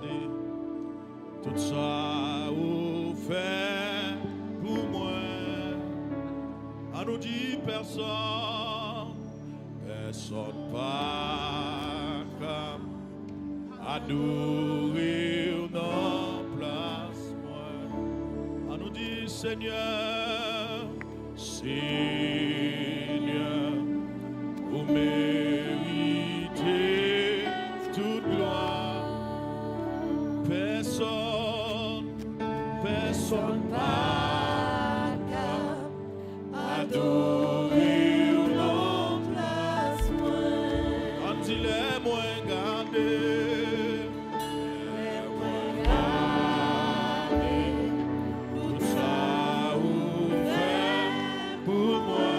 garder tout ça ou fait pour moi. À nous dit personne pas comme adorer nos place moi. À nous dit Seigneur, Seigneur, vous méritez toute gloire. Personne pas comme adorer nos place moi. Quand il est moins gardé, tout ça ouvert pour moi.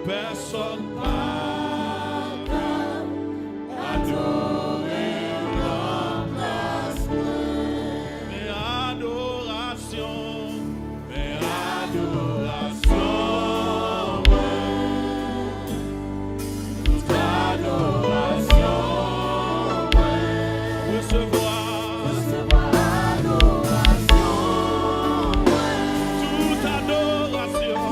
Personne pas comme adorer nos place moi. Mes adorations, toute adoration, recevoir adoration, toute adoration,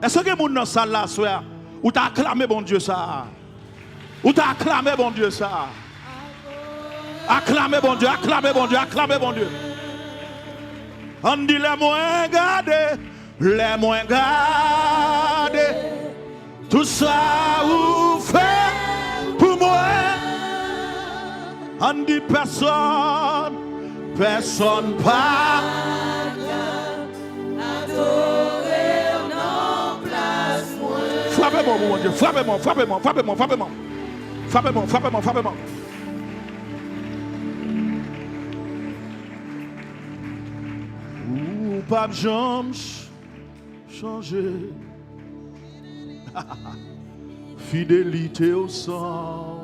Est-ce que mon dans salle là soir ou t'as acclamé bon Dieu ça? Ou t'as acclamé bon Dieu ça? Acclamez bon Dieu, acclamez bon Dieu, acclamez bon Dieu. On dit les moins gardés, les moins gardés. Tout ça vous fait pour moi. On dit personne, personne pas. Frappez-moi, mon Dieu, frappez-moi, frappez-moi, frappez-moi, frappez-moi. Frappez-moi, frappez-moi, frappez-moi. Ou pas jamais changer. Fidélité au sang.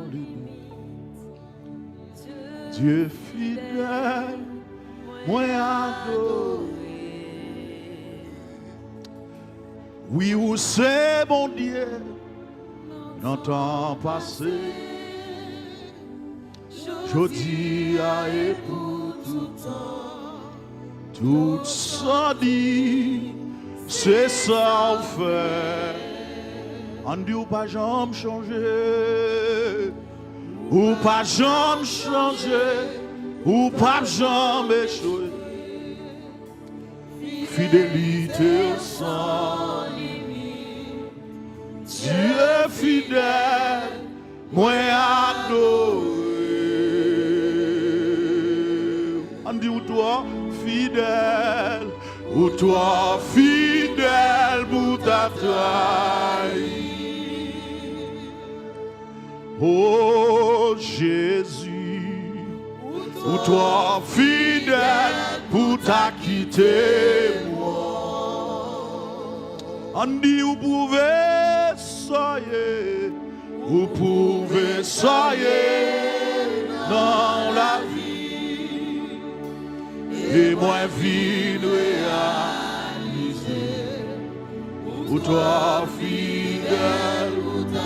Dieu fidèle, moi adoré. Oui, ou c'est mon Dieu, dans le temps passé. Je dis à et pour tout temps, tout ça dit, c'est ça on fait. On dit ou pas jamais changer, ou pas jamais changer, ou pas jamais échouer. Fidélité sans limite, Dieu fidèle, moi adoré. On dit ou toi fidèle, ou toi fidèle pour ta trahi. Oh Jésus, ou toi fidèle pour ta quitter moi. On dit vous pouvez soyez, vous pouvez soyez dans la vie et moi vie réaliser. Ou toi fidèle ou ta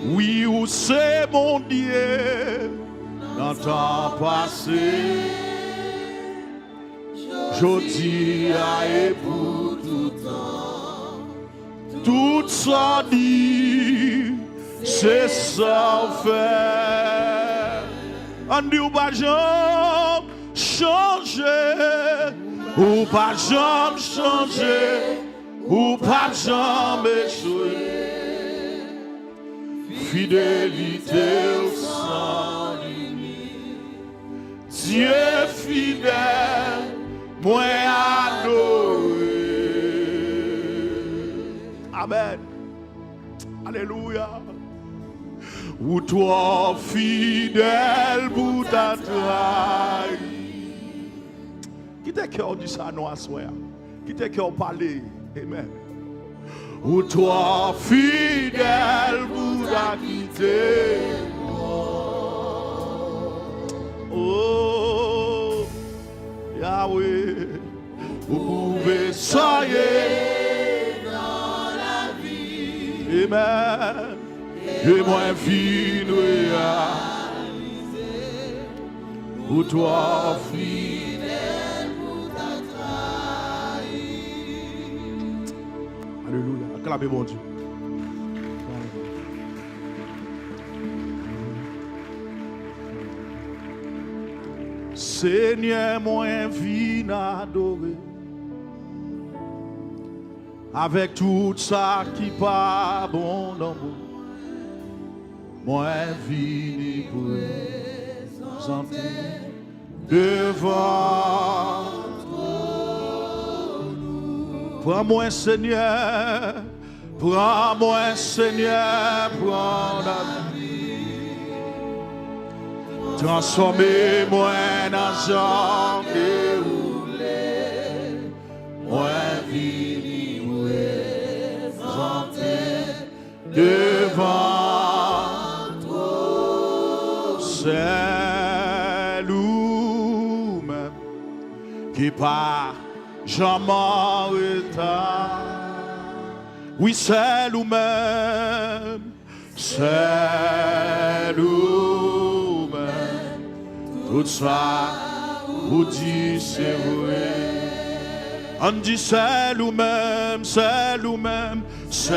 oui, où c'est mon Dieu, dans le temps passé, je dis à et pour tout temps, tout ça dit, c'est ça fait. On dit ou pas jamais changer, ou pas jamais changer, ou pas jamais échouer. Fidélité sans limite, Dieu fidèle, moi adoré. Amen. Alléluia. Ou toi fidèle pour ta trahi. Qui t'a cœur dit ça nous à soir? Qui t'a cœur parler? Amen. Ou toi fidèle pour ta quitter. Oh Yahweh, vous pouvez soyez dans la vie. Amen. Et moi vie nous réaliser. Ou toi fidèle pour ta trahi. Alléluia. Acclamez mon Dieu. Seigneur, moi viens adorer avec tout ça qui pas bon dans moi. Moi viens présenter devant nous. Prends-moi Seigneur, prends-moi Seigneur, prends la vie. Transformez-moi dans Jean déroulé. Moi viens présenter devant toi. C'est nous-mêmes qui pas jamais en retard. Oui, c'est nous-mêmes, c'est nous-mêmes. Tout ça, vous dit c'est vrai. On dit c'est nous-mêmes, c'est nous-mêmes, c'est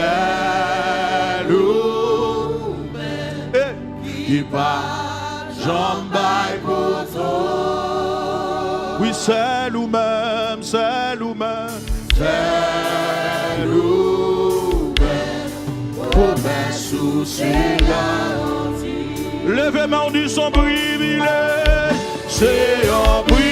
nous-mêmes. Qui pas jambaille pour toi. Oui, c'est nous-mêmes, c'est nous-mêmes, c'est nous-mêmes. Pour mes soucis garantis. Levez-moi, on dit son privilège, c'est un privilège.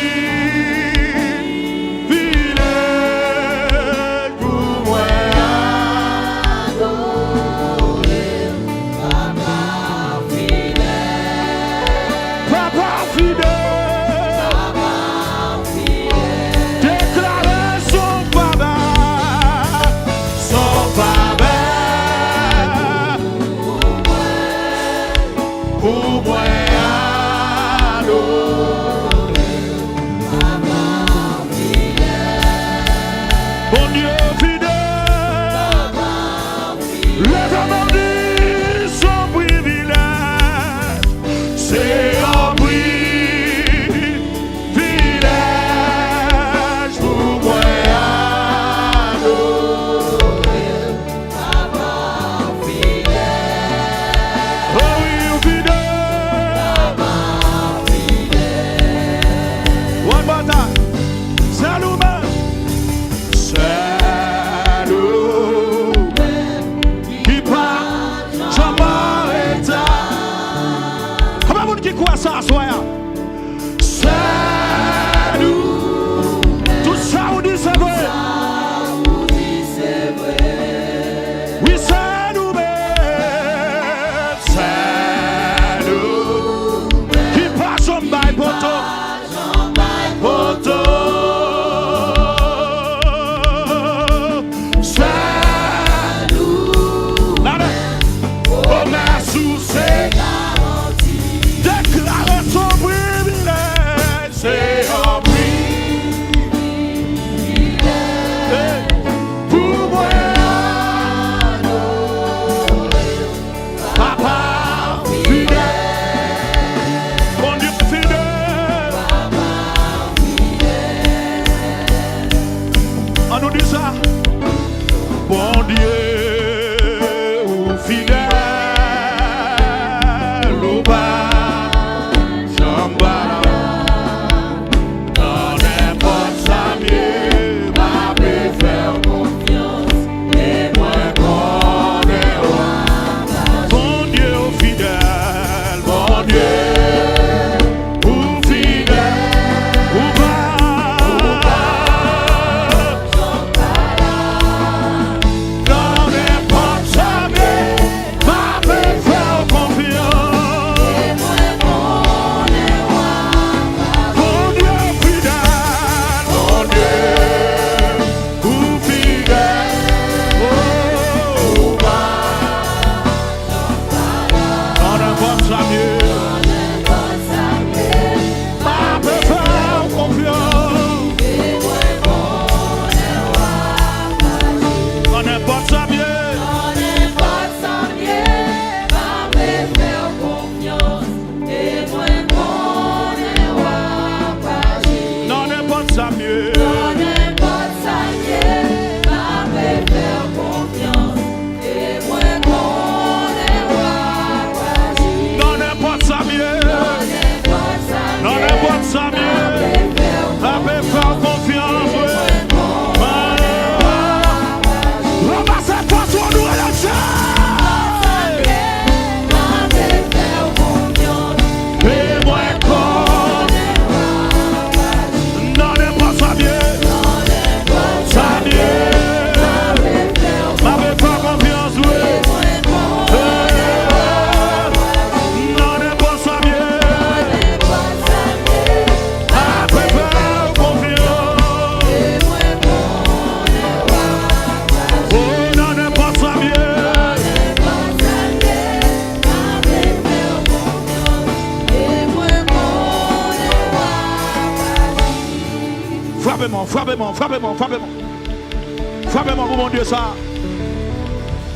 Frappez-moi, pour mon Dieu, ça.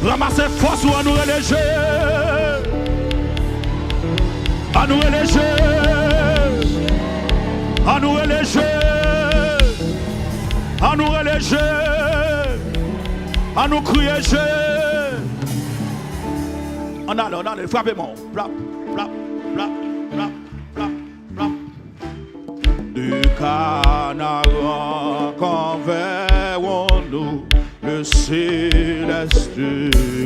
Ramassez force ou à nous reléger. À nous reléger. À nous reléger. à nous reléger, à nous crier. On allait, frappez-moi. Plap, plap, plap, plap, plap, plap. Du Canara qu'enverrons-nous le céleste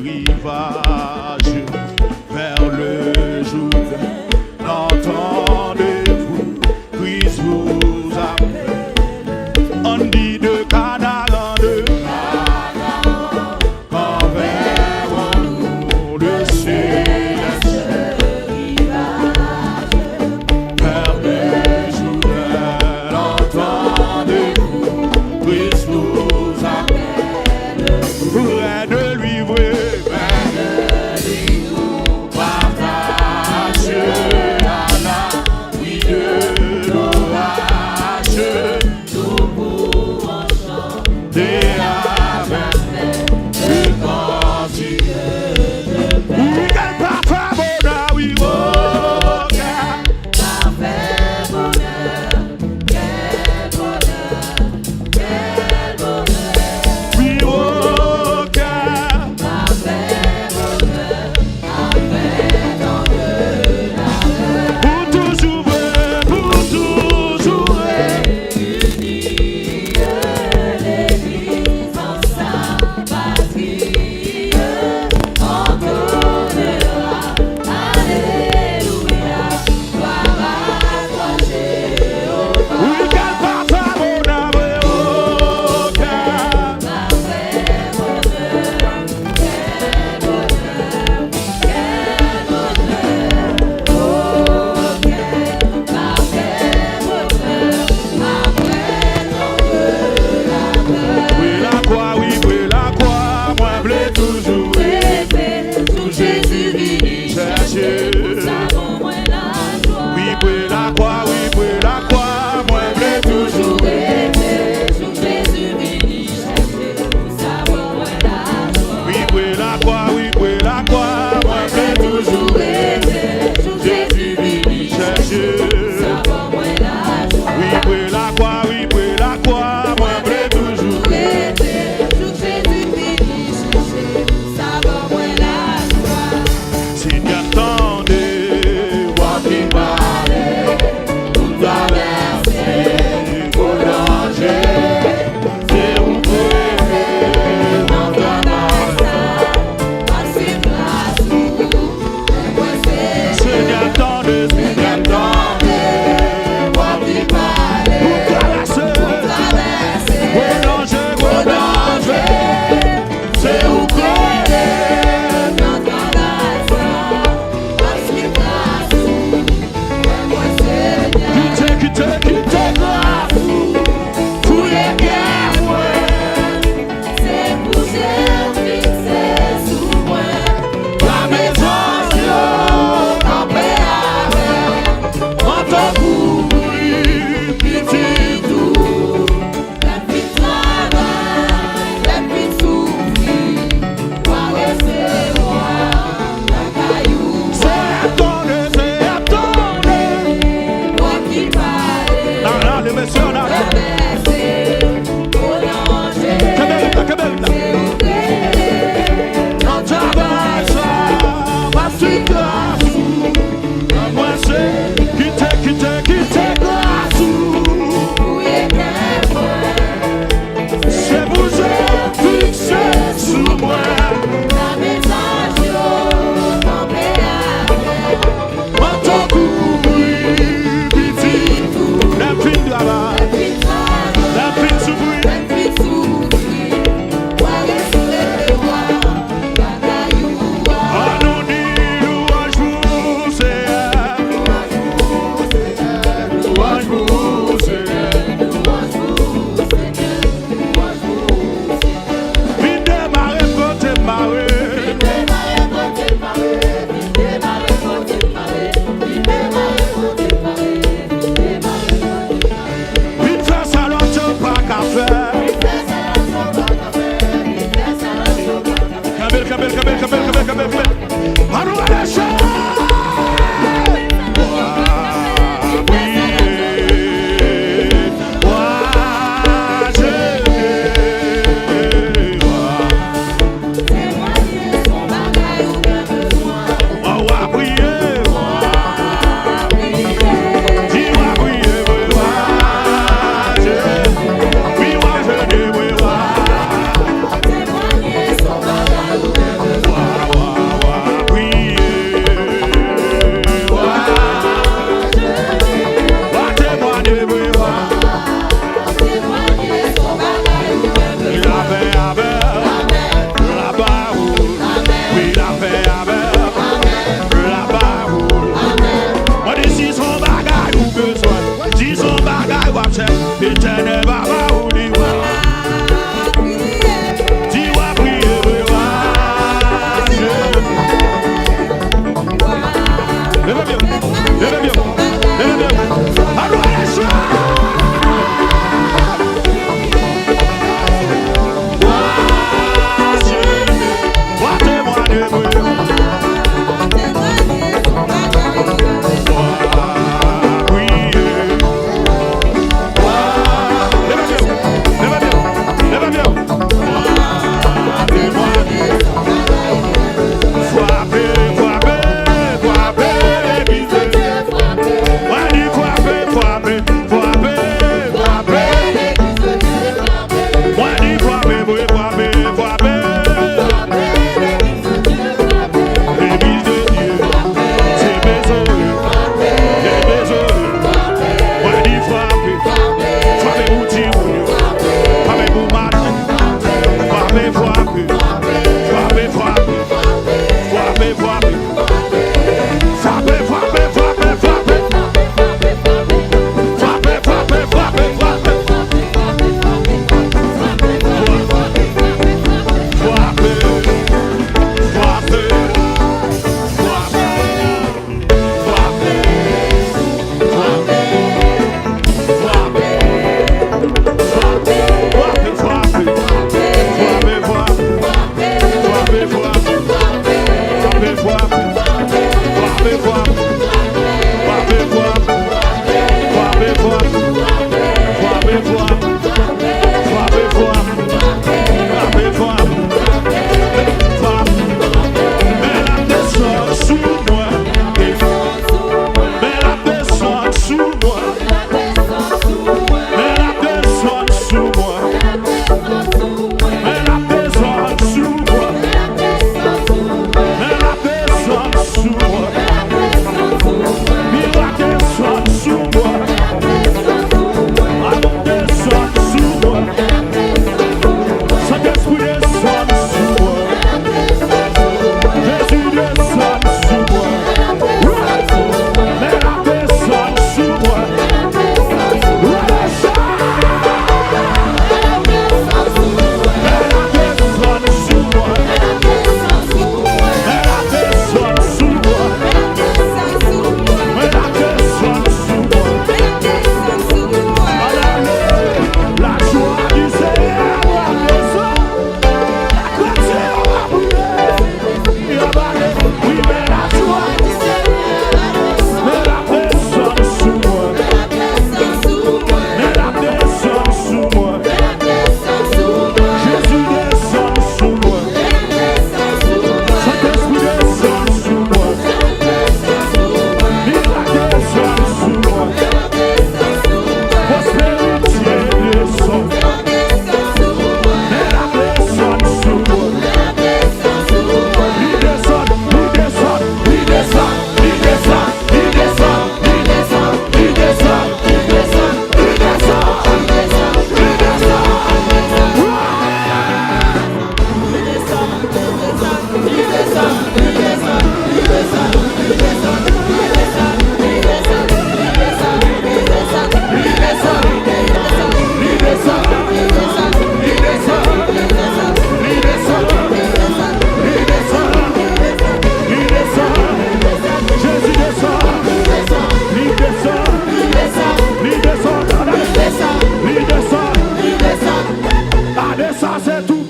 rivage vers le Jourdain. N'entendez-vous, Christ vous appelle. On dit de Canara, qu'enverrons-nous le céleste rivage vers le Jourdain. N'entendez-vous, Christ vous appelle. Près de lui, vrai.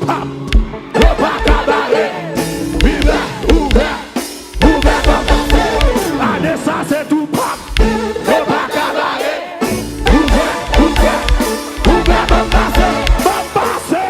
pam. Ou pas cabaret. Ouvert. Allez, ça c'est tout pam. Ou pas cabaret. Ouvert. Bon passé.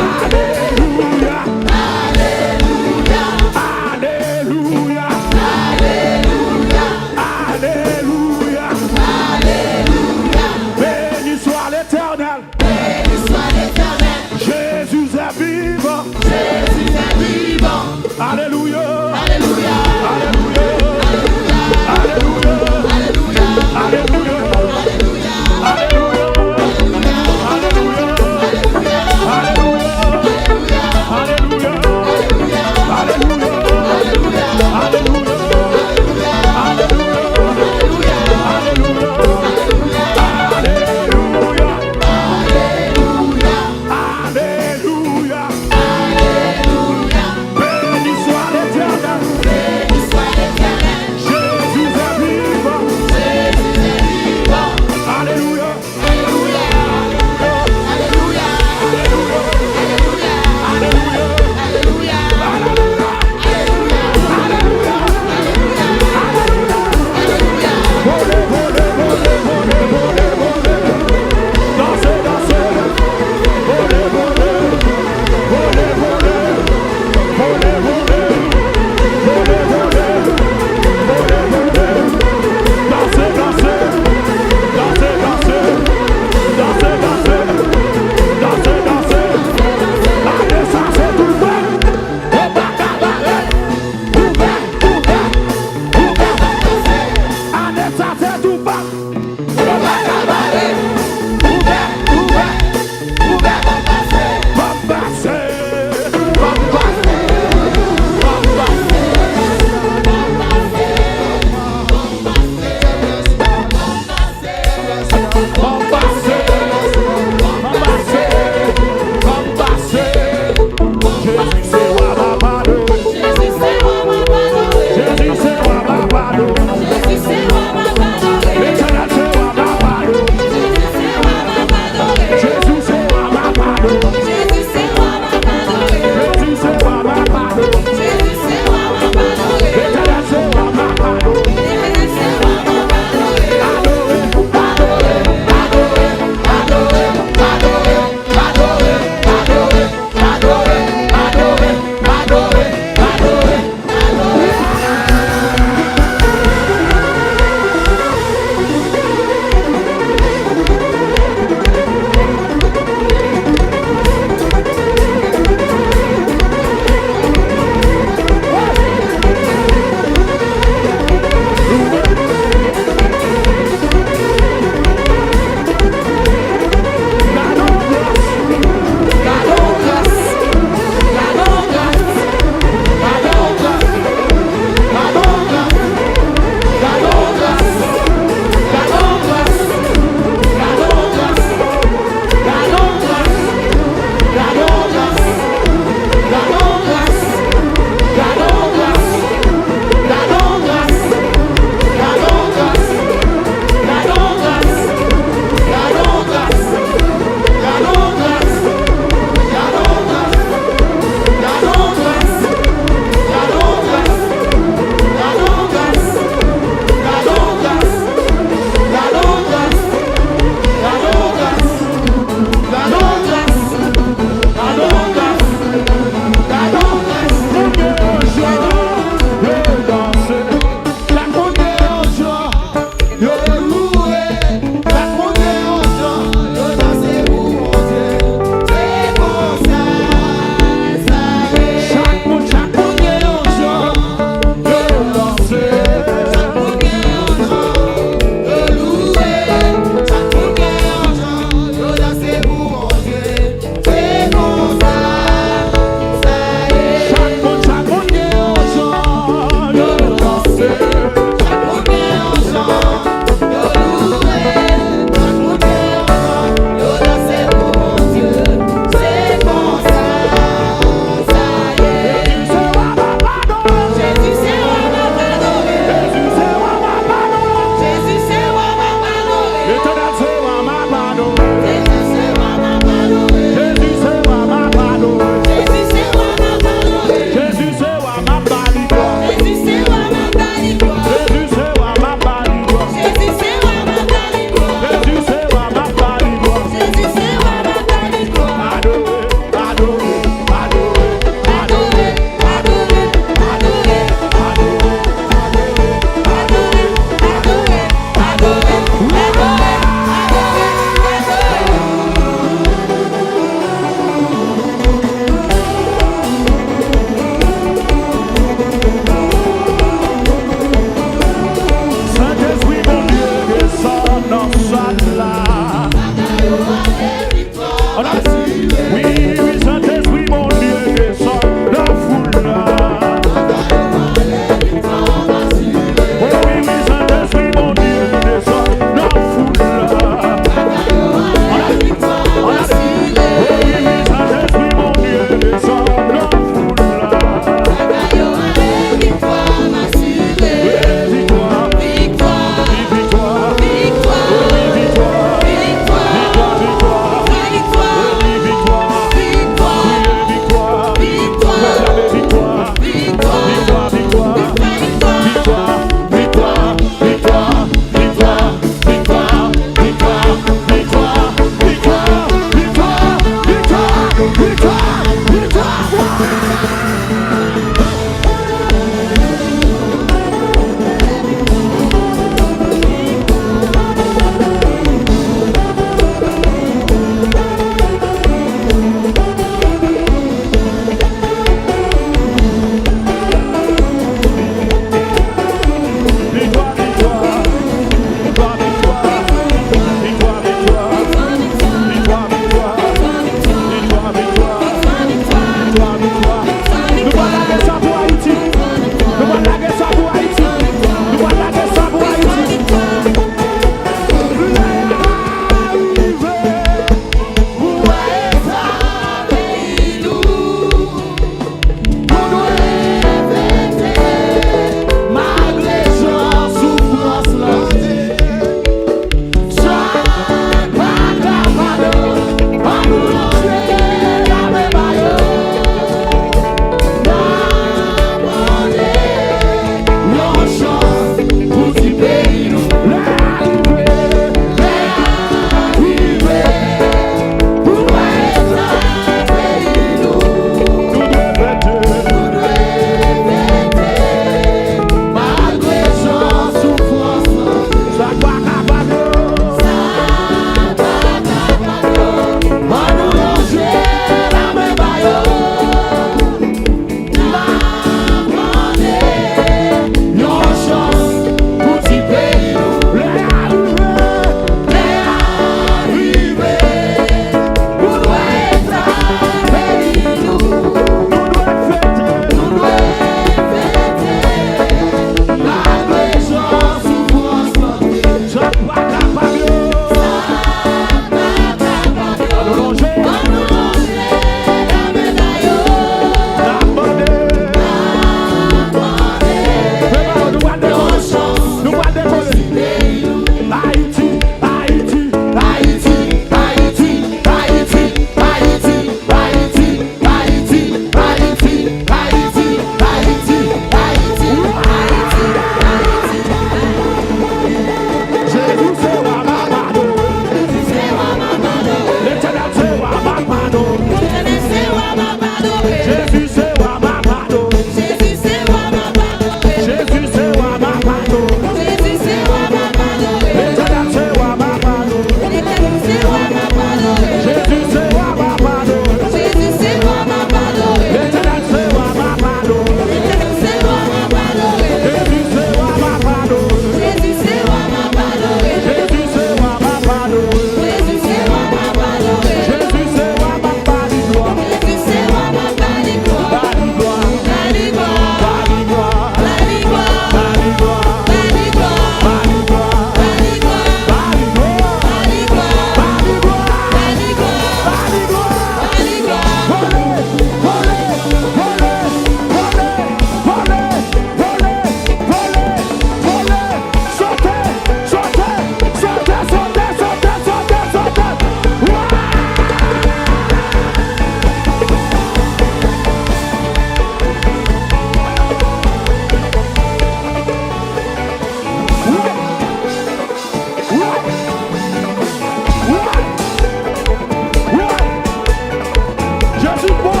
Jésus bon,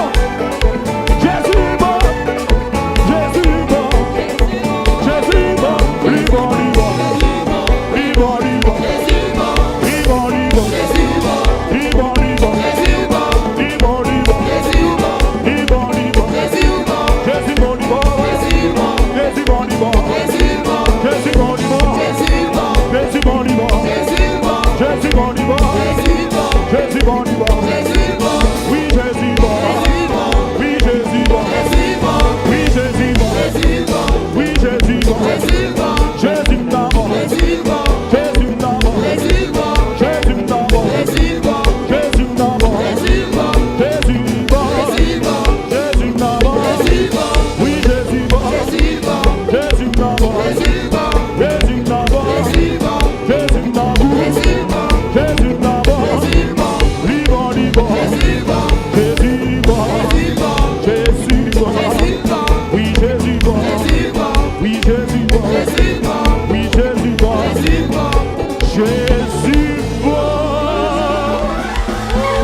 Jésus bon, Jésus bon, Jésus bon, libre, libre, libre, libre, libre, libre, libre, libre, libre, libre, Jésus bon, libre, Jésus bon, libre, Jésus bon, libre, Jésus bon, libre, Jésus bon, libre, Jésus bon, libre. Oui, Jésus bon. Oui, Jésus bon. Oui, Jésus bon. Oui, Jésus bon. Jésus d'abord. Jésus d'abord. Jésus d'abord. Jésus d'abord. Jésus bon. Jésus d'abord. Jésus d'abord. Oui, Jésus bon. Jésus d'abord. Jésus d'abord. Jésus d'abord. Jésus d'abord. Libre, libre. Jésus bon. Jésus bon. Oui, Jésus bon. Oui, Jésus bon. Oui, Jésus bon. Jésus bon.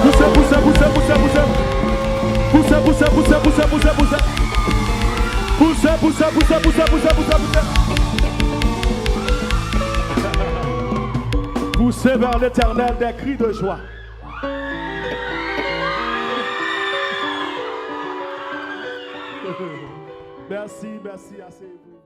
Poussez, poussez, poussez, poussez, poussez. Poussez, poussez, poussez, poussez, poussez, poussez. Poussez, poussez, poussez, poussez, poussez, poussez, poussez. Poussez vers l'Éternel des cris de joie. Merci, merci, assez.